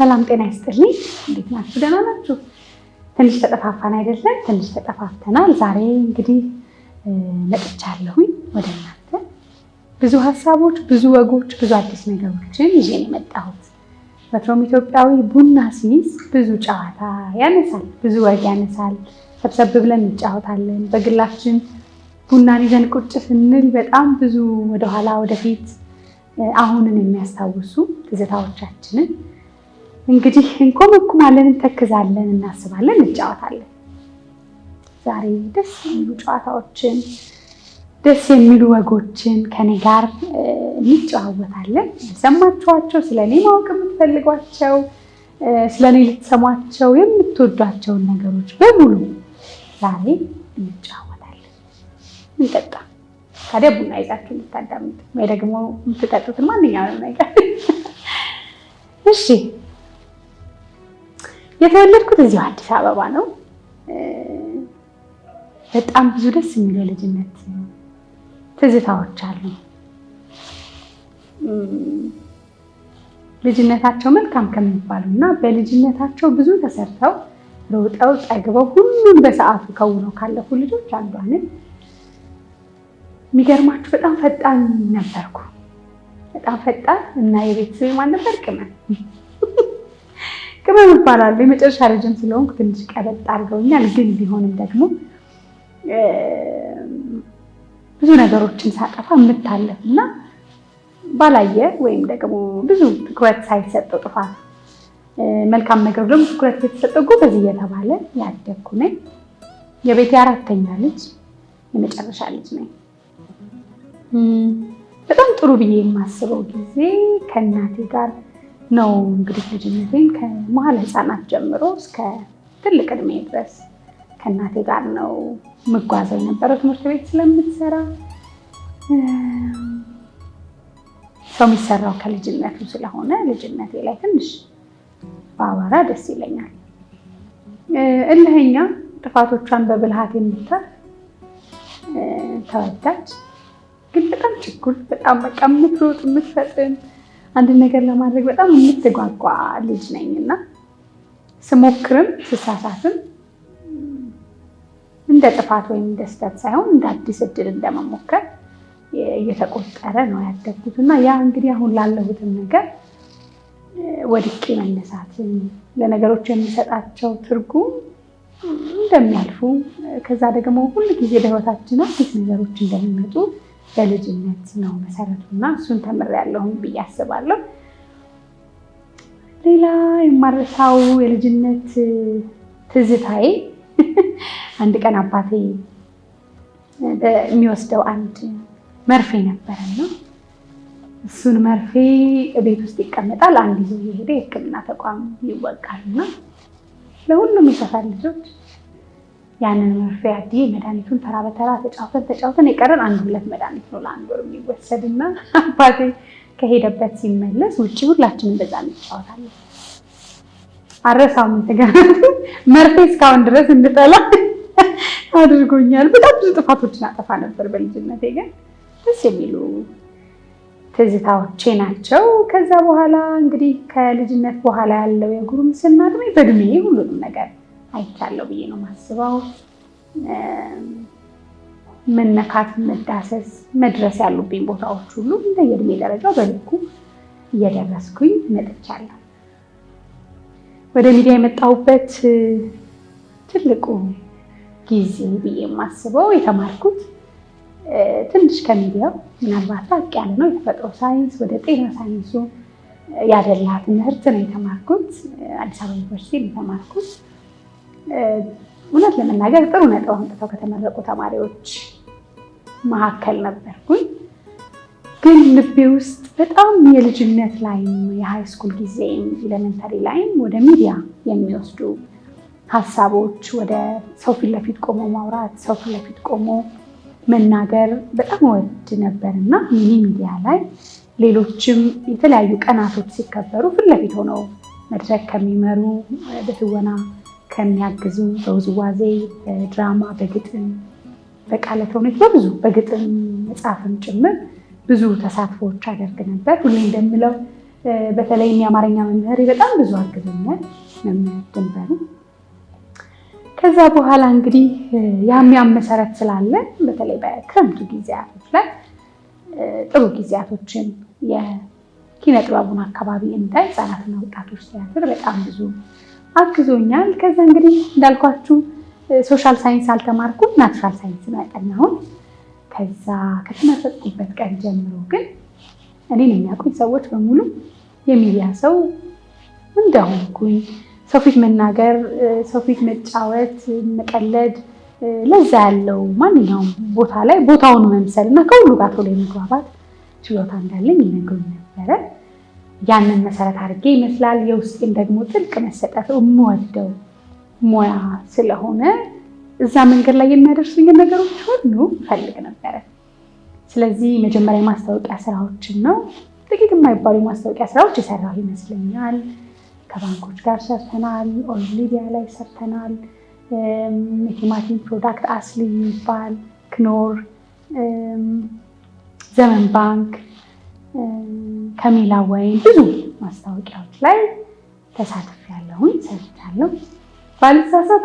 ሰላም ጤና ይስጥልኝ። እንዴት ናችሁ? ደህና ናችሁ? ትንሽ ተጠፋፋን አይደለም? ትንሽ ተጠፋፍተናል። ዛሬ እንግዲህ መጥቻለሁኝ ወደ እናንተ ብዙ ሀሳቦች፣ ብዙ ወጎች፣ ብዙ አዲስ ነገሮችን ይዤ ነው የመጣሁት። በትሮም ኢትዮጵያዊ ቡና ሲይዝ ብዙ ጨዋታ ያነሳል፣ ብዙ ወግ ያነሳል። ሰብሰብ ብለን እንጫወታለን። በግላችን ቡናን ይዘን ቁጭ ስንል በጣም ብዙ ወደኋላ ወደፊት አሁንን የሚያስታውሱ ትዝታዎቻችንን እንግዲህ እንቆመቁማለን፣ እንተክዛለን፣ እናስባለን፣ እንጫወታለን። ዛሬ ደስ የሚሉ ጨዋታዎችን፣ ደስ የሚሉ ወጎችን ከኔ ጋር እንጨዋወታለን። ሰማችኋቸው? ስለኔ ማወቅ የምትፈልጓቸው፣ ስለኔ ልትሰሟቸው የምትወዷቸውን ነገሮች በሙሉ ዛሬ እንጨዋወታለን። እንጠጣ። ታዲያ ቡና ይዛችሁ ልታዳምጡ ወይ ደግሞ የምትጠጡትን ማንኛውንም ነገር እሺ። የተወለድኩት እዚሁ አዲስ አበባ ነው። በጣም ብዙ ደስ የሚሉ የልጅነት ትዝታዎች አሉ። ልጅነታቸው መልካም ከሚባሉ እና በልጅነታቸው ብዙ ተሰርተው ሮጠው ጠግበው ሁሉን በሰዓቱ ከውነው ካለፉ ልጆች አንዷ ነኝ። የሚገርማችሁ በጣም ፈጣን ነበርኩ። በጣም ፈጣን እና የቤት ስሜ ማን ነበር? ቅመም ይባላል። የመጨረሻ ልጅም ስለሆንኩ ትንሽ ቀበጥ አድርገውኛል። ግን ቢሆንም ደግሞ ብዙ ነገሮችን ሳጠፋ የምታለፍ እና ባላየ ወይም ደግሞ ብዙ ትኩረት ሳይሰጠው ጥፋት መልካም ነገር ደግሞ ትኩረት የተሰጠው ጎበዝ እየተባለ ያደግኩ ነኝ። የቤቴ አራተኛ ልጅ የመጨረሻ ልጅ ነኝ። በጣም ጥሩ ብዬ የማስበው ጊዜ ከእናቴ ጋር ነው። እንግዲህ ልጅነቴን ከመሀል ህፃናት ጀምሮ እስከ ትልቅ እድሜ ድረስ ከእናቴ ጋር ነው የምጓዘው የነበረው። ትምህርት ቤት ስለምትሰራ ሰው የሚሰራው ከልጅነቱ ስለሆነ ልጅነቴ ላይ ትንሽ ባወራ ደስ ይለኛል። እልኸኛ፣ ጥፋቶቿን በብልሃት የምታርፍ ተወዳጅ፣ ግን በጣም ችኩል፣ በጣም በቃ የምትሮጥ የምትፈጥን፣ አንድ ነገር ለማድረግ በጣም የምትጓጓ ልጅ ነኝ እና ስሞክርም ስሳሳትም እንደ ጥፋት ወይም እንደ ስህተት ሳይሆን እንደ አዲስ እድል እንደመሞከር እየተቆጠረ ነው ያደግኩት እና ያ እንግዲህ አሁን ላለሁትም ነገር ወድቄ መነሳትን፣ ለነገሮች የሚሰጣቸው ትርጉም እንደሚያልፉ፣ ከዛ ደግሞ ሁሉ ጊዜ በህይወታችን አዲስ ነገሮች እንደሚመጡ በልጅነት ነው መሰረቱና እሱን ተምሬያለሁኝ ብዬ አስባለሁ። ሌላ የማረሳው የልጅነት ትዝታዬ አንድ ቀን አባቴ የሚወስደው አንድ መርፌ ነበረና እሱን መርፌ ቤት ውስጥ ይቀመጣል። አንድ ይዞ የሄደ የሕክምና ተቋም ይወጋልና ለሁሉም የሰፈር ልጆች ያንን መርፌ አድዬ መድኃኒቱን ተራ በተራ ተጫውተን የቀረን 1-2 መድኃኒት ነው ለአንድ ወር የሚወሰድና አባቴ ከሄደበት ሲመለስ ውጭ ሁላችንም በዛ እንጫወታለን። አረሳውም ተገናኙ መርፌ እስካሁን ድረስ እንድጠላ አድርጎኛል። በጣም ብዙ ጥፋቶችን አጠፋ ነበር በልጅነቴ፣ ግን ደስ የሚሉ ትዝታዎቼ ናቸው። ከዛ በኋላ እንግዲህ ከልጅነት በኋላ ያለው የጉርምስና እድሜ በእድሜ ሁሉንም ነገር አይቻለሁ ብዬ ነው የማስበው። መነካት፣ መዳሰስ፣ መድረስ ያሉብኝ ቦታዎች ሁሉ እንደየእድሜ ደረጃው በልኩ እየደረስኩኝ መጥቻለሁ። ወደ ሚዲያ የመጣሁበት ትልቁ ጊዜ ብዬ የማስበው የተማርኩት ትንሽ ከሚዲያው ምናልባት ራቅ ያለ ነው። የተፈጥሮ ሳይንስ ወደ ጤና ሳይንሱ ያደላ ትምህርት ነው የተማርኩት። አዲስ አበባ ዩኒቨርሲቲ ነው የተማርኩት። እውነት ለመናገር ጥሩ ነጥብ አምጥተው ከተመረቁ ተማሪዎች መካከል ነበርኩኝ። ግን ልቤ ውስጥ በጣም የልጅነት ላይም የሃይስኩል ጊዜም ኤሌመንተሪ ላይም ወደ ሚዲያ የሚወስዱ ሀሳቦች፣ ወደ ሰው ፊት ለፊት ቆሞ ማውራት፣ ሰው ፊት ለፊት ቆሞ መናገር በጣም ወድ ነበርና ሚዲያ ላይ ሌሎችም የተለያዩ ቀናቶች ሲከበሩ ፊት ለፊት ሆነው መድረክ ከሚመሩ፣ በትወና ከሚያግዙ፣ በውዝዋዜ፣ በድራማ፣ በግጥም፣ በቃለ ተውኔት፣ በብዙ በግጥም መጽሐፍም ጭምር ብዙ ተሳትፎዎች አደርግ ነበር። ሁሌ እንደምለው በተለይ የአማርኛ መምህሬ በጣም ብዙ አግዞኛል። መምህር ድንበሩ ከዛ በኋላ እንግዲህ ያም መሰረት ስላለ በተለይ በክረምቱ ጊዜያቶች ላይ ጥሩ ጊዜያቶችን የኪነ ጥበቡን አካባቢ እንዳይ ህፃናትና ወጣቶች ቲያትር በጣም ብዙ አግዞኛል። ከዛ እንግዲህ እንዳልኳችሁ ሶሻል ሳይንስ አልተማርኩም፣ ናቹራል ሳይንስ ነው ያጠናሁት። ከዛ ከተመረጥኩበት ቀን ጀምሮ ግን እኔን የሚያውቁኝ ሰዎች በሙሉ የሚዲያ ሰው እንደሆንኩኝ፣ ሰው ፊት መናገር፣ ሰው ፊት መጫወት፣ መቀለድ፣ ለዛ ያለው ማንኛውም ቦታ ላይ ቦታውን መምሰል እና ከሁሉ ጋር ቶሎ የመግባባት ችሎታ እንዳለኝ ይነግሩኝ ነበረ። ያንን መሰረት አድርጌ ይመስላል የውስጤን ደግሞ ጥልቅ መሰጠት የምወደው ሙያ ስለሆነ እዛ መንገድ ላይ የሚያደርሱኝን ነገሮች ሁሉ ፈልግ ነበረ። ስለዚህ መጀመሪያ የማስታወቂያ ስራዎችን ነው ጥቂት የማይባሉ የማስታወቂያ ስራዎች የሰራሁ ይመስለኛል። ከባንኮች ጋር ሰርተናል፣ ኦል ሊቢያ ላይ ሰርተናል፣ የቲማቲም ፕሮዳክት አስሊ የሚባል ክኖር፣ ዘመን ባንክ፣ ከሚላ ወይን ብዙ ማስታወቂያዎች ላይ ተሳትፌያለሁኝ፣ ሰርቻለሁ። ባልሳሳት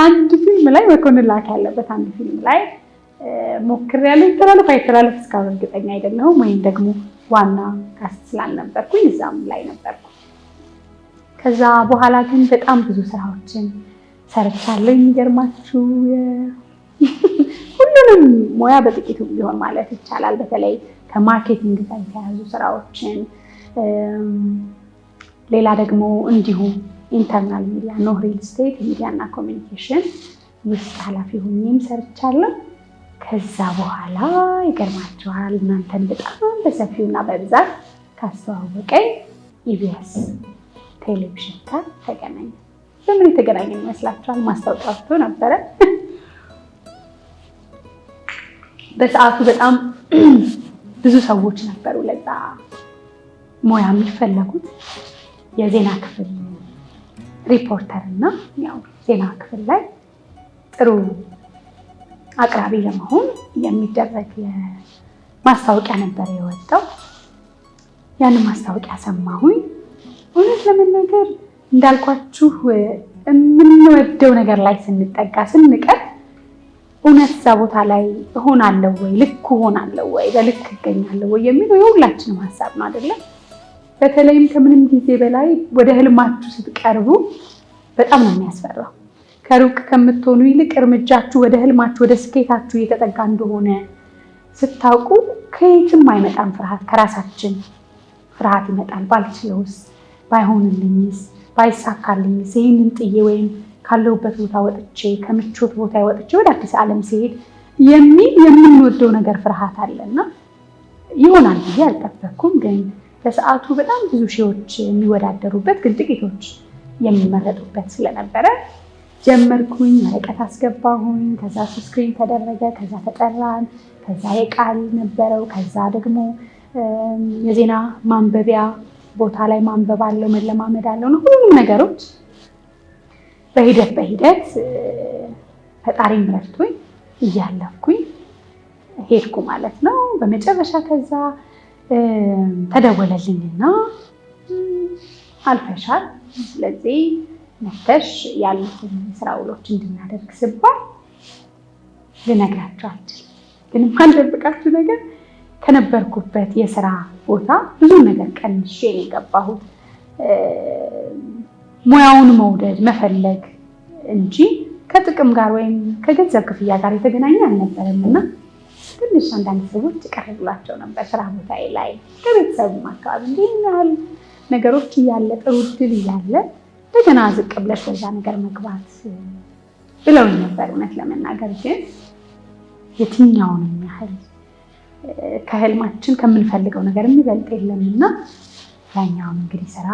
አንድ ፊልም ላይ መኮንን ላክ ያለበት አንድ ፊልም ላይ ሞክሬያለሁ። ይተላለፍ አይተላለፍ እስካሁን እርግጠኛ አይደለሁም፣ ወይም ደግሞ ዋና ካስት ስላልነበርኩኝ እዛም ላይ ነበርኩ። ከዛ በኋላ ግን በጣም ብዙ ስራዎችን ሰርቻለሁ። የሚገርማችሁ ሁሉንም ሙያ በጥቂቱ ቢሆን ማለት ይቻላል። በተለይ ከማርኬቲንግ ጋር የተያዙ ስራዎችን፣ ሌላ ደግሞ እንዲሁ ኢንተርናል ሚዲያ ኖ ሪል ስቴት ሚዲያ እና ኮሚኒኬሽን ውስጥ ኃላፊ ሆኜም ሰርቻለሁ። ከዛ በኋላ ይገርማችኋል እናንተን በጣም በሰፊውና በብዛት ካስተዋወቀኝ ኢቢኤስ ቴሌቪዥን ጋር ተገናኘ። በምን የተገናኘ ይመስላችኋል? ማስታወቂያ ወጥቶ ነበረ። በሰዓቱ በጣም ብዙ ሰዎች ነበሩ ለዛ ሙያ የሚፈለጉት። የዜና ክፍል ሪፖርተር እና ያው ዜና ክፍል ላይ ጥሩ አቅራቢ ለመሆን የሚደረግ ማስታወቂያ ነበር የወጣው። ያንን ማስታወቂያ ሰማሁኝ። እውነት ለመናገር እንዳልኳችሁ የምንወደው ነገር ላይ ስንጠጋ ስንቀር እውነት እዛ ቦታ ላይ እሆናለሁ ወይ፣ ልክ እሆናለሁ ወይ፣ በልክ እገኛለሁ ወይ የሚለው የሁላችንም ሀሳብ ነው አይደለም? በተለይም ከምንም ጊዜ በላይ ወደ ህልማችሁ ስትቀርቡ በጣም ነው የሚያስፈራው። ከሩቅ ከምትሆኑ ይልቅ እርምጃችሁ ወደ ህልማችሁ ወደ ስኬታችሁ እየተጠጋ እንደሆነ ስታውቁ ከየትም አይመጣም ፍርሃት፣ ከራሳችን ፍርሃት ይመጣል። ባልችለውስ፣ ባይሆንልኝስ፣ ባይሳካልኝስ፣ ይህንን ጥዬ ወይም ካለሁበት ቦታ ወጥቼ ከምቾት ቦታ ወጥቼ ወደ አዲስ ዓለም ሲሄድ የሚል የምንወደው ነገር ፍርሃት አለና ይሆናል ብዬ አልጠበቅኩም። ግን በሰዓቱ በጣም ብዙ ሺዎች የሚወዳደሩበት ግን ጥቂቶች የሚመረጡበት ስለነበረ ጀመርኩኝ። ወረቀት አስገባሁኝ። ከዛ ስክሪን ተደረገ። ከዛ ተጠራን። ከዛ የቃል ነበረው። ከዛ ደግሞ የዜና ማንበቢያ ቦታ ላይ ማንበብ አለው፣ መለማመድ አለው ነው ሁሉም ነገሮች በሂደት ፈጣሪም ረድቶኝ እያለፍኩኝ ሄድኩ ማለት ነው። በመጨረሻ ከዛ ተደወለልኝና አልፈሻል፣ ስለዚህ መተሽ ያሉትን ስራ ውሎች እንድናደርግ ስባል ልነግራችሁ አልችልም። ግን የማልደብቃችሁ ነገር ከነበርኩበት የስራ ቦታ ብዙ ነገር ቀንሼ ነው የገባሁት። ሙያውን መውደድ መፈለግ እንጂ ከጥቅም ጋር ወይም ከገንዘብ ክፍያ ጋር የተገናኘ አልነበረም እና ትንሽ አንዳንድ ሰዎች ይቀርብላቸው ነበር ስራ ቦታዬ ላይ ከቤተሰቡም አካባቢ እንዲህ ያህል ነገሮች እያለ ጥሩ እድል እያለ እንደገና ዝቅ ብለሽ በዛ ነገር መግባት ብለውኝ ነበር። እውነት ለመናገር ግን የትኛውንም ያህል ከህልማችን ከምንፈልገው ነገር የሚበልጥ የለምና ያኛውን እንግዲህ ስራ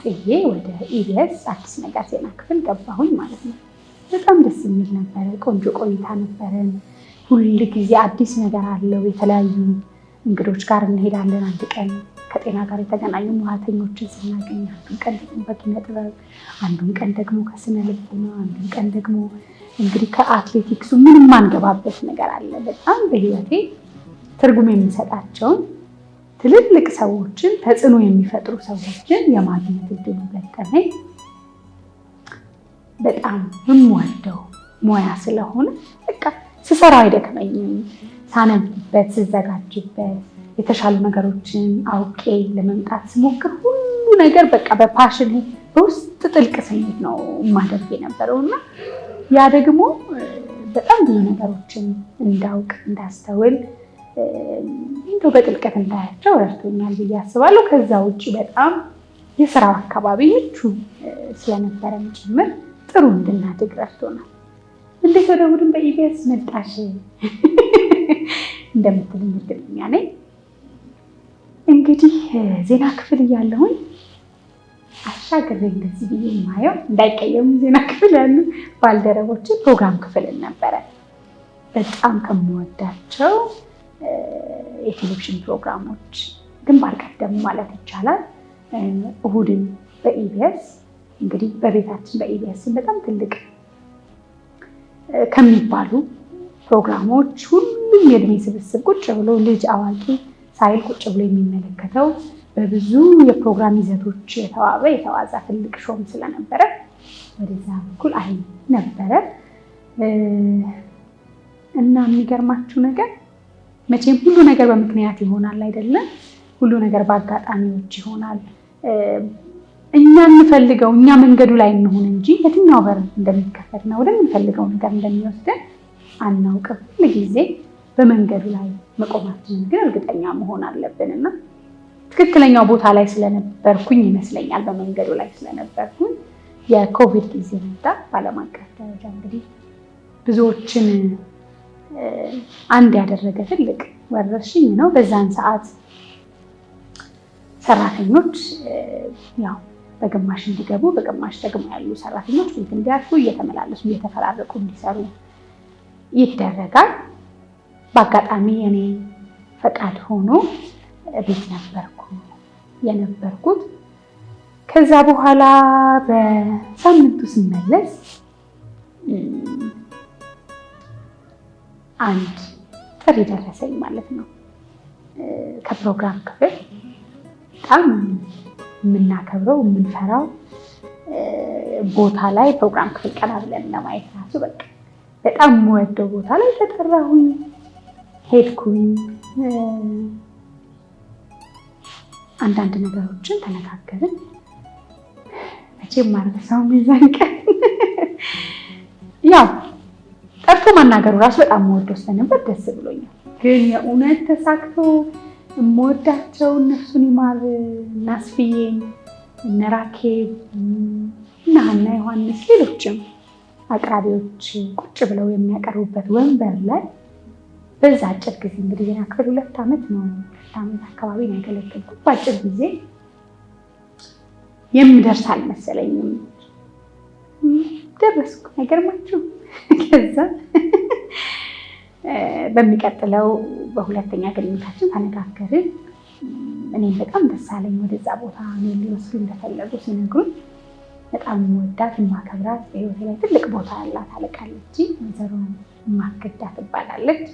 ጥዬ ወደ ኢቢኤስ አዲስ ነገር ዜና ክፍል ገባሁኝ ማለት ነው። በጣም ደስ የሚል ነበረ። ቆንጆ ቆይታ ነበረን። ሁል ጊዜ አዲስ ነገር አለው። የተለያዩ እንግዶች ጋር እንሄዳለን። አንድ ቀን ከጤና ጋር የተገናኙ ሙያተኞችን ስናገኝ፣ አንዱን ቀን ደግሞ በኪነ ጥበብ፣ አንዱን ቀን ደግሞ ከስነ ልቦና፣ አንዱን ቀን ደግሞ እንግዲህ ከአትሌቲክሱ ምንም ማንገባበት ነገር አለ። በጣም በህይወቴ ትርጉም የሚሰጣቸውን ትልልቅ ሰዎችን ተጽዕኖ የሚፈጥሩ ሰዎችን የማግኘት እድሉ ገጠመኝ። በጣም የምወደው ሙያ ስለሆነ በቃ ስሰራው አይደክመኝም። ሳነብበት፣ ስዘጋጅበት፣ የተሻሉ ነገሮችን አውቄ ለመምጣት ስሞክር ሁሉ ነገር በቃ በፓሽን በውስጥ ጥልቅ ስሜት ነው የማደርግ የነበረው እና ያ ደግሞ በጣም ብዙ ነገሮችን እንዳውቅ እንዳስተውል እንደው በጥልቀት እንዳያቸው ረድቶኛል ብዬ አስባለሁ። ከዛ ውጭ በጣም የስራው አካባቢ ምቹ ስለነበረም ጭምር ጥሩ እንድናድግ ረድቶናል። እንዴት ወደ እሑድን በኢቢኤስ መጣሽ እንደምትልኝ እርግጠኛ ነኝ። እንግዲህ ዜና ክፍል እያለሁኝ አሻግሬ እንደዚህ ብዬ የማየው እንዳይቀየሙ ዜና ክፍል ያሉ ባልደረቦችን ፕሮግራም ክፍልን ነበረ። በጣም ከምወዳቸው የቴሌቪዥን ፕሮግራሞች ግንባር ቀደም ማለት ይቻላል እሑድን በኢቢኤስ እንግዲህ በቤታችን በኢቢኤስ በጣም ትልቅ ከሚባሉ ፕሮግራሞች ሁሉም የእድሜ ስብስብ ቁጭ ብሎ ልጅ አዋቂ ሳይል ቁጭ ብሎ የሚመለከተው በብዙ የፕሮግራም ይዘቶች የተዋበ የተዋዛ ትልቅ ሾም ስለነበረ ወደዛ በኩል አይ ነበረ እና የሚገርማችሁ ነገር መቼም ሁሉ ነገር በምክንያት ይሆናል አይደለም፣ ሁሉ ነገር በአጋጣሚዎች ይሆናል። እኛ እንፈልገው እኛ መንገዱ ላይ እንሆን እንጂ የትኛው በር እንደሚከፈት ነው ወደምንፈልገው ነገር እንደሚወስደን አናውቅም። ሁልጊዜ በመንገዱ ላይ መቆማችንን ግን እርግጠኛ መሆን አለብንና ትክክለኛው ቦታ ላይ ስለነበርኩኝ ይመስለኛል በመንገዱ ላይ ስለነበርኩኝ የኮቪድ ጊዜ መጣ። በዓለም አቀፍ ደረጃ እንግዲህ ብዙዎችን አንድ ያደረገ ትልቅ ወረርሽኝ ነው። በዛን ሰዓት ሰራተኞች ያው በግማሽ እንዲገቡ በግማሽ ደግሞ ያሉ ሰራተኞች ቤት እንዲያርፉ እየተመላለሱ እየተፈራረቁ እንዲሰሩ ይደረጋል። በአጋጣሚ እኔ ፈቃድ ሆኖ ቤት የነበርኩት። ከዛ በኋላ በሳምንቱ ስመለስ አንድ ጥሪ ደረሰኝ ማለት ነው ከፕሮግራም ክፍል። በጣም የምናከብረው የምንፈራው ቦታ ላይ ፕሮግራም ክፍል ቀና ብለን ለማየት ራሱ በቃ በጣም የምወደው ቦታ ላይ ተጠራሁኝ። ሄድኩኝ። አንዳንድ ነገሮችን ተነጋገርን። መቼም ማረሳው ሚዛን ቀን ያው ጠርቶ ማናገሩ ራሱ በጣም የምወደው ስለነበር ደስ ብሎኛል። ግን የእውነት ተሳክቶ የምወዳቸው እነሱን ይማር ናስፍዬን እነ ራኬብ እና ሀና ዮሐንስ ሌሎችም አቅራቢዎች ቁጭ ብለው የሚያቀርቡበት ወንበር ላይ በዛ አጭር ጊዜ እንግዲህ ዜና ክፍል 2 ዓመት ነው 2 ዓመት አካባቢ ነው ያገለገልኩት። በአጭር ጊዜ የምደርስ አልመሰለኝም። ደረስኩ። አይገርማችሁ? ከዛ በሚቀጥለው በሁለተኛ ግንኙነታችን ተነጋገርን። እኔም በጣም ደስ አለኝ። ወደዛ ቦታ እኔን ሊወስዱ እንደፈለጉ ሲነግሩኝ በጣም የምወዳት የማከብራት በህይወቴ ላይ ትልቅ ቦታ ያላት አለቃለች፣ ወይዘሮ ማክዳ ትባላለች።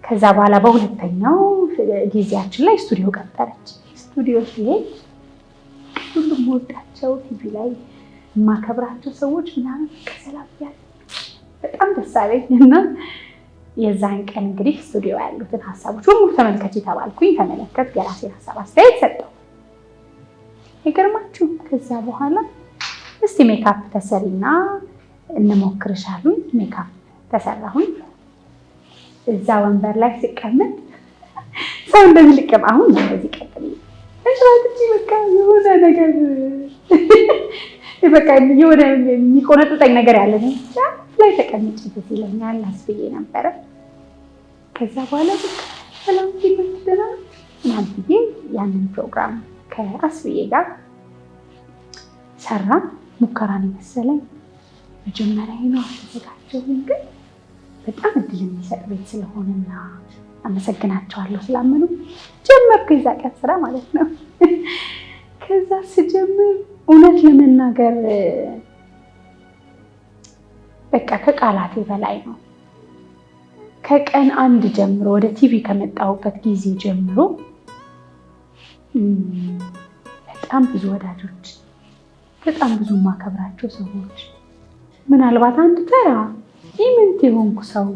ከዛ በኋላ በሁለተኛው ጊዜያችን ላይ ስቱዲዮ ቀጠረች። ስቱዲዮ ሲሄድ ሁሉም የምወዳቸው ቲቪ ላይ የማከብራቸው ሰዎች ምናምን ከሰላም ያለ በጣም ደስ አለኝ እና የዛን ቀን እንግዲህ ስቱዲዮ ያሉትን ሀሳቦች ሁሉ ተመልከች ተባልኩኝ። ተመለከት፣ የራሴን ሀሳብ አስተያየት ሰጠው። ይገርማችሁ ከዛ በኋላ እስቲ ሜካፕ ተሰሪና እንሞክርሻሉኝ። ሜካፕ ተሰራሁኝ። እዛ ወንበር ላይ ሲቀመጥ ሰው እንደዚህ ልቀም አሁን እንደዚህ ቀጥል እንሽራትጂ በቃ የሆነ ነገር በቃ የሆነ የሚቆነጥጠኝ ነገር ያለ ነው ላይ ተቀምጬ ደስ ይለኛል አስብዬ ነበረ። ከዛ በኋላ በቃ ሰላም ይመስደና ማለት ያንን ፕሮግራም ከአስብዬ ጋር ሰራ። ሙከራ ነው መሰለኝ መጀመሪያ ነው አዘጋጀው። ግን በጣም እድል የሚሰጥ ቤት ስለሆነና አመሰግናቸዋለሁ ስላመኑ ጀመርኩ የዛ ቀን ስራ ማለት ነው። ከዛ ስጀምር እውነት ለመናገር በቃ ከቃላቴ በላይ ነው። ከቀን 1 ጀምሮ ወደ ቲቪ ከመጣሁበት ጊዜ ጀምሮ በጣም ብዙ ወዳጆች፣ በጣም ብዙ ማከብራቸው ሰዎች፣ ምናልባት አንድ ተራ ኢምንት የሆንኩ ሰው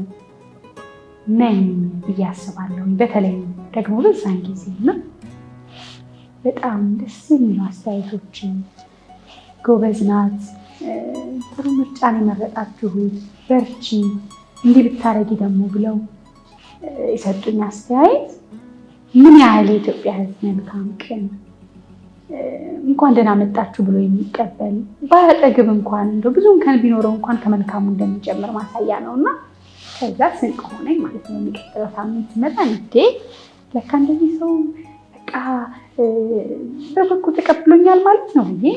ነኝ ብዬ አስባለሁ። በተለይ ደግሞ በዛን ጊዜ እና በጣም ደስ የሚሉ አስተያየቶችን ጎበዝ ናት፣ ጥሩ ምርጫን የመረጣችሁት፣ በርቺ፣ እንዲህ ብታረጊ ደግሞ ብለው የሰጡኝ አስተያየት ምን ያህል የኢትዮጵያ ሕዝብ መልካም ቅን እንኳን ደህና መጣችሁ ብሎ የሚቀበል ባያጠግብ እንኳን እንደው ብዙ እንከን ቢኖረው እንኳን ከመልካሙ እንደሚጀምር ማሳያ ነው እና ከዛ ስንቅ ሆነኝ ማለት ነው። የሚቀጥለው ሳምንት ስመጣ እንዴ ለካ እንደዚህ ሰው በቃ በበጎ ተቀብሎኛል ማለት ነው ብዬ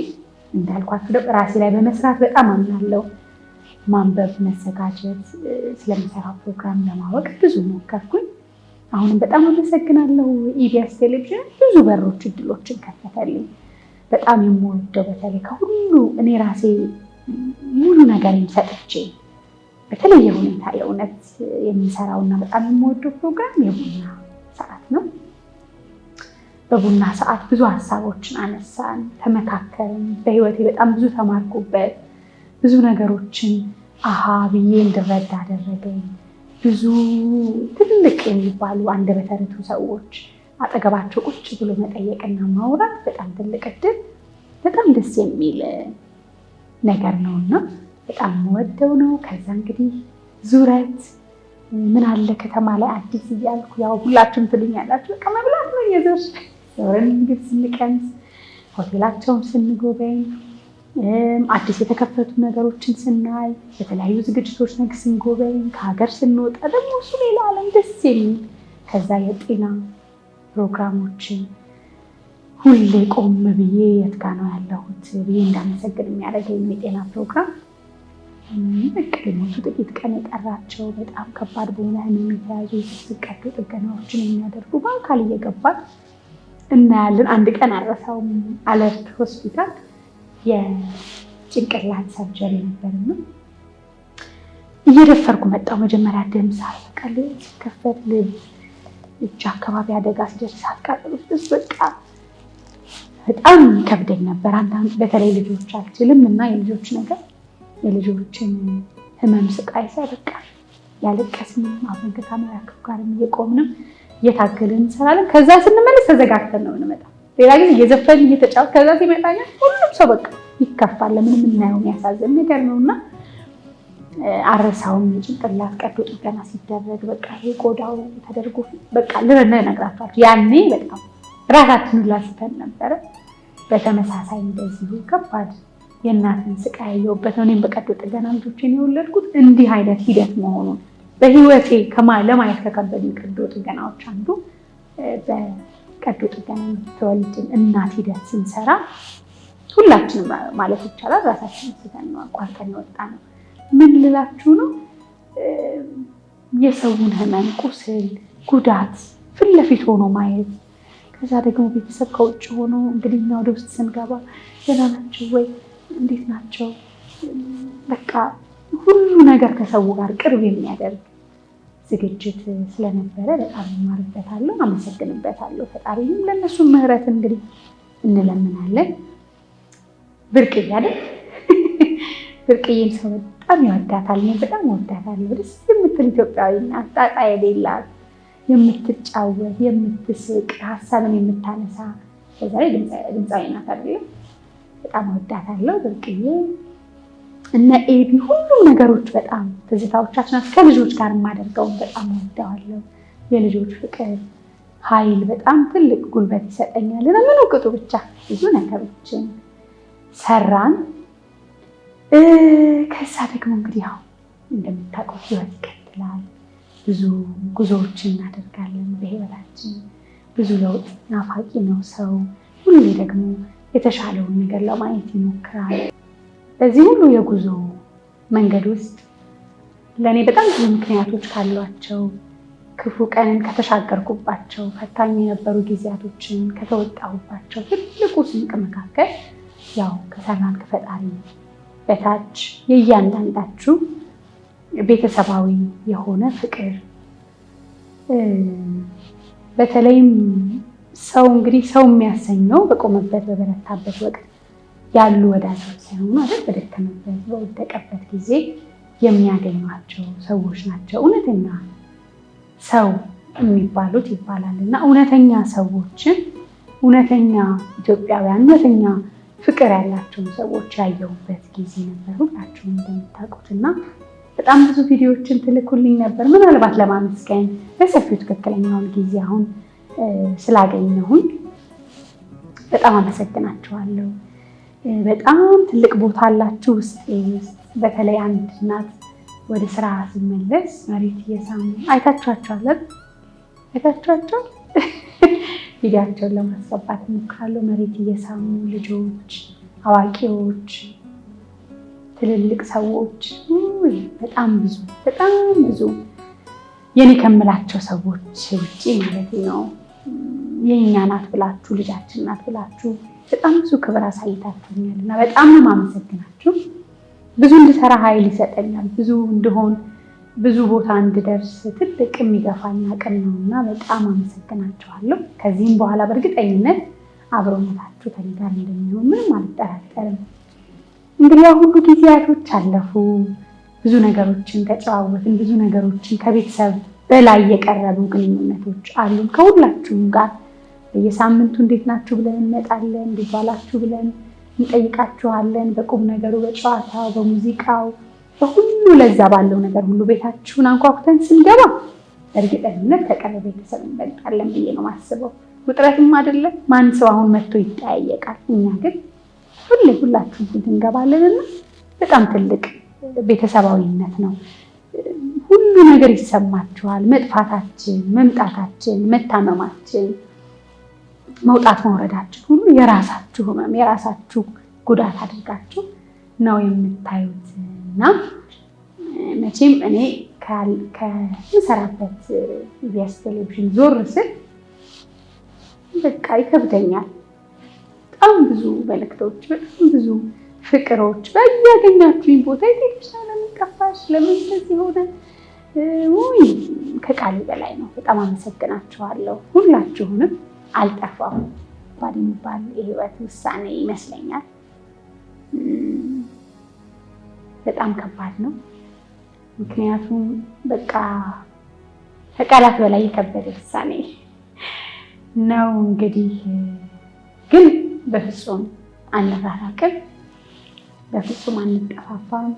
እንዳልኳችሁ ራሴ ላይ በመስራት በጣም አምናለሁ። ማንበብ፣ መዘጋጀት፣ ስለምሰራው ፕሮግራም ለማወቅ ብዙ ሞከርኩኝ። አሁንም በጣም አመሰግናለሁ። ኢቢኤስ ቴሌቪዥን ብዙ በሮች፣ እድሎችን ከፈተልኝ። በጣም የምወደው በተለይ ከሁሉ እኔ ራሴ ሙሉ ነገሬን ሰጥቼ በተለየ ሁኔታ የእውነት የሚሰራውና በጣም የምወደው ፕሮግራም የቡና ሰዓት ነው። በቡና ሰዓት ብዙ ሀሳቦችን አነሳን፣ ተመካከርን። በህይወቴ በጣም ብዙ ተማርኩበት። ብዙ ነገሮችን አሃ ብዬ እንድረዳ አደረገኝ። ብዙ ትልቅ የሚባሉ አንደበተ ርቱዕ ሰዎች አጠገባቸው ቁጭ ብሎ መጠየቅና ማውራት በጣም ትልቅ እድል፣ በጣም ደስ የሚል ነገር ነውና በጣም የምወደው ነው። ከዛ እንግዲህ ዙረት ምን አለ ከተማ ላይ አዲስ እያልኩ ያው ሁላችሁም ትሉኛላችሁ በቃ መብላት ነው የዞርሽ ዞረን ምግብ ስንቀምስ፣ ሆቴላቸውን ስንጎበኝ፣ አዲስ የተከፈቱ ነገሮችን ስናይ፣ የተለያዩ ዝግጅቶች ነግ ስንጎበኝ፣ ከሀገር ስንወጣ ደግሞ እሱ ሌላ ዓለም ደስ የሚል ከዛ የጤና ፕሮግራሞችን ሁሌ ቆም ብዬ የት ጋ ነው ያለሁት ብዬ እንዳመሰግን የሚያደርገኝ የጤና ፕሮግራም ሞቱ ጥቂት ቀን የቀራቸው በጣም ከባድ በሆነ ህመም የተያዙ ቀዶ ጥገናዎችን የሚያደርጉ በአካል እየገባን እናያለን። አንድ ቀን አልረሳውም። አለርት ሆስፒታል የጭንቅላት ሰርጀሪ ነበርና እየደፈርኩ መጣሁ። መጀመሪያ ደም ሳይቀል ሲከፈት ልብ እጅ አካባቢ አደጋ ሲደርስ አቃጥሎ በቃ በጣም ከብደኝ ነበር። አንዳንድ በተለይ ልጆች አልችልም እና የልጆች ነገር የልጆችን ህመም ስቃይ ሳይ በቃ ያለቀስንም አብረን ከካሜራ ጋር እየቆምንም እየታገልን እንሰራለን። ከዛ ስንመለስ ተዘጋግተን ነው የምንመጣው። ሌላ ጊዜ እየዘፈንን እየተጫወትን ከዛ ሲመጣኛ ሁሉም ሰው በቃ ይከፋል። ለምን የምናየው የሚያሳዝን ነገር ነውና አረሳውም። የጭንቅላት ቀዶ ጥገና ሲደረግ በቃ ይሄ ቆዳው ተደርጎ በቃ ልነግራችኋለሁ። ያኔ በጣም ራሳችንን ላስተን ነበረ። በተመሳሳይ እንደዚሁ ከባድ የእናትን ስቃይ ያየሁበት ነው። እኔም በቀዶ ጥገና ልጆችን የወለድኩት እንዲህ አይነት ሂደት መሆኑን በህይወቴ ለማየት ከከበዱ ቀዶ ጥገናዎች አንዱ በቀዶ ጥገና የምትወልድ እናት ሂደት ስንሰራ ሁላችንም ማለት ይቻላል ራሳችንን ስተን ነው አቋርጠን የወጣ ነው። ምን ልላችሁ ነው? የሰውን ህመም፣ ቁስል፣ ጉዳት ፊት ለፊት ሆኖ ማየት፣ ከዛ ደግሞ ቤተሰብ ከውጭ ሆኖ እንግዲህ እና ወደ ውስጥ ስንገባ ደህና ናቸው ወይ እንዴት ናቸው በቃ ሁሉ ነገር ከሰው ጋር ቅርብ የሚያደርግ ዝግጅት ስለነበረ በጣም እማርበታለሁ፣ አመሰግንበታለሁ። ፈጣሪም ለእነሱ ምህረት እንግዲህ እንለምናለን። ብርቅዬ አይደል? ብርቅዬን ሰው በጣም ይወዳታል። እኔ በጣም እወዳታለሁ። ደስ የምትል ኢትዮጵያዊ ናት፣ ጣጣ የሌላት የምትጫወት የምትስቅ ሀሳብን የምታነሳ በዛ ላይ ድምፃዊ ናት አይደል? በጣም እወዳታለሁ ብርቅዬ። እነ ኤቢ ሁሉም ነገሮች በጣም ትዝታዎቻችን ናት። ከልጆች ጋር የማደርገውን በጣም እወደዋለሁ። የልጆች ፍቅር ኃይል በጣም ትልቅ ጉልበት ይሰጠኛል። ለምን ቅጡ ብቻ ብዙ ነገሮችን ሰራን። ከዛ ደግሞ እንግዲህ ያው እንደምታውቁት ህይወት ይቀጥላል። ብዙ ጉዞዎችን እናደርጋለን በህይወታችን። ብዙ ለውጥ ናፋቂ ነው ሰው። ሁሌ ደግሞ የተሻለውን ነገር ለማየት ይሞክራል። በዚህ ሁሉ የጉዞ መንገድ ውስጥ ለእኔ በጣም ብዙ ምክንያቶች ካሏቸው፣ ክፉ ቀንን ከተሻገርኩባቸው፣ ፈታኝ የነበሩ ጊዜያቶችን ከተወጣሁባቸው ትልቁ ስንቅ መካከል ያው ከሰራን ከፈጣሪ በታች የእያንዳንዳችሁ ቤተሰባዊ የሆነ ፍቅር፣ በተለይም ሰው እንግዲህ ሰው የሚያሰኘው በቆመበት በበረታበት ወቅት ያሉ ወዳጆች ሳይሆኑ አይደል በደከመበት በወደቀበት ጊዜ የሚያገኟቸው ሰዎች ናቸው እውነተኛ ሰው የሚባሉት ይባላል። እና እውነተኛ ሰዎችን እውነተኛ ኢትዮጵያውያን እውነተኛ ፍቅር ያላቸውን ሰዎች ያየሁበት ጊዜ ነበር ሁላችሁም እንደምታውቁት። እና በጣም ብዙ ቪዲዮዎችን ትልኩልኝ ነበር ምናልባት ለማመስገን በሰፊው ትክክለኛውን ጊዜ አሁን ስላገኘሁኝ በጣም አመሰግናችኋለሁ። በጣም ትልቅ ቦታ አላችሁ ውስጥ በተለይ አንድ እናት ወደ ስራ ሲመለስ መሬት እየሳሙ አይታችኋቸዋል። ቪዲዮአቸውን ለማስገባት እሞክራለሁ። መሬት እየሳሙ ልጆች፣ አዋቂዎች፣ ትልልቅ ሰዎች በጣም ብዙ የኔ ከምላቸው ሰዎች ውጪ ማለት ነው የኛ ናት ብላችሁ ልጃችን ናት ብላችሁ በጣም ብዙ ክብር አሳይታችሁኛል እና በጣም ነው የማመሰግናችሁ። ብዙ እንድሰራ ኃይል ይሰጠኛል። ብዙ እንደሆን ብዙ ቦታ እንድደርስ ትልቅ የሚገፋኝ አቅም ነውና በጣም አመሰግናችኋለሁ። ከዚህም በኋላ በእርግጠኝነት አብሮነታችሁ ከኔ ጋር እንደሚሆን ምንም አልጠራጠርም። እንግዲህ ሁሉ ጊዜያቶች አለፉ። ብዙ ነገሮችን ተጨዋወትን። ብዙ ነገሮችን ከቤተሰብ በላይ የቀረቡ ግንኙነቶች አሉን ከሁላችሁም ጋር። በየሳምንቱ እንዴት ናችሁ ብለን እንመጣለን። እንዴት ዋላችሁ ብለን እንጠይቃችኋለን። በቁም ነገሩ፣ በጨዋታው፣ በሙዚቃው፣ በሁሉ ለዛ ባለው ነገር ሁሉ ቤታችሁን አንኳኩተን ስንገባ እርግጠኝነት ከቀረበ ቤተሰብ እንበልጣለን ብዬ ነው የማስበው። ውጥረትም አይደለም ማን ሰው አሁን መጥቶ ይጠያየቃል። እኛ ግን ሁላችሁም ፊት እንገባለንና በጣም ትልቅ ቤተሰባዊነት ነው። ሁሉ ነገር ይሰማችኋል። መጥፋታችን፣ መምጣታችን፣ መታመማችን፣ መውጣት መውረዳችን ሁሉ የራሳችሁ ህመም የራሳችሁ ጉዳት አድርጋችሁ ነው የምታዩት። እና መቼም እኔ ከምሰራበት ኢቢኤስ ቴሌቪዥን ዞር ስል በቃ ይከብደኛል። በጣም ብዙ መልእክቶች፣ በጣም ብዙ ፍቅሮች በያገኛችሁኝ ቦታ ይሄድሽ ለምን ጠፋሽ ለምን እንደዚህ ሆነ ከቃል በላይ ነው። በጣም አመሰግናችኋለሁ ሁላችሁንም። አልጠፋሁም ባድ የሚባል የህይወት ውሳኔ ይመስለኛል። በጣም ከባድ ነው። ምክንያቱም በቃ ከቃላት በላይ የከበደ ውሳኔ ነው። እንግዲህ ግን በፍጹም አንራራቅም፣ በፍጹም አንጠፋፋም።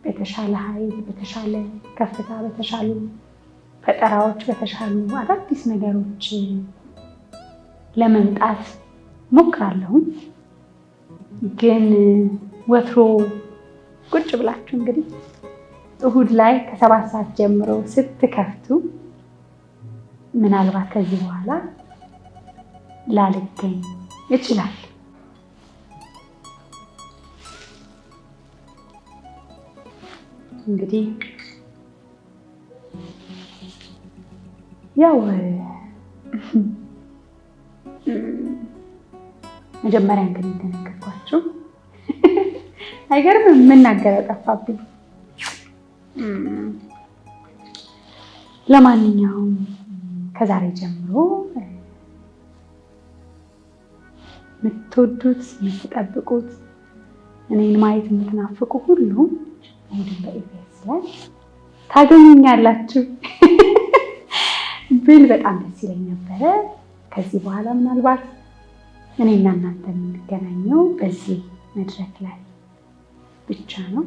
በተሻለ ኃይል፣ በተሻለ ከፍታ፣ በተሻሉ ፈጠራዎች፣ በተሻሉ አዳዲስ ነገሮች ለመምጣት ሞክራለሁ። ግን ወትሮ ቁጭ ብላችሁ እንግዲህ እሁድ ላይ ከ7 ሰዓት ጀምሮ ስትከፍቱ ምናልባት ከዚህ በኋላ ላልገኝ ይችላል። እንግዲህ ያው መጀመሪያ እንግዲህ እንደነገርኳችሁ አይገርምም የምናገረው ጠፋብኝ። ለማንኛውም ከዛሬ ጀምሮ የምትወዱት የምትጠብቁት እኔን ማየት የምትናፍቁ ሁሉ እሑድን በኢቢኤስ ላይ ታገኙኛላችሁ ብል በጣም ደስ ይለኝ ነበረ። ከዚህ በኋላ ምናልባት እኔና እናንተ የምንገናኘው በዚህ መድረክ ላይ ብቻ ነው።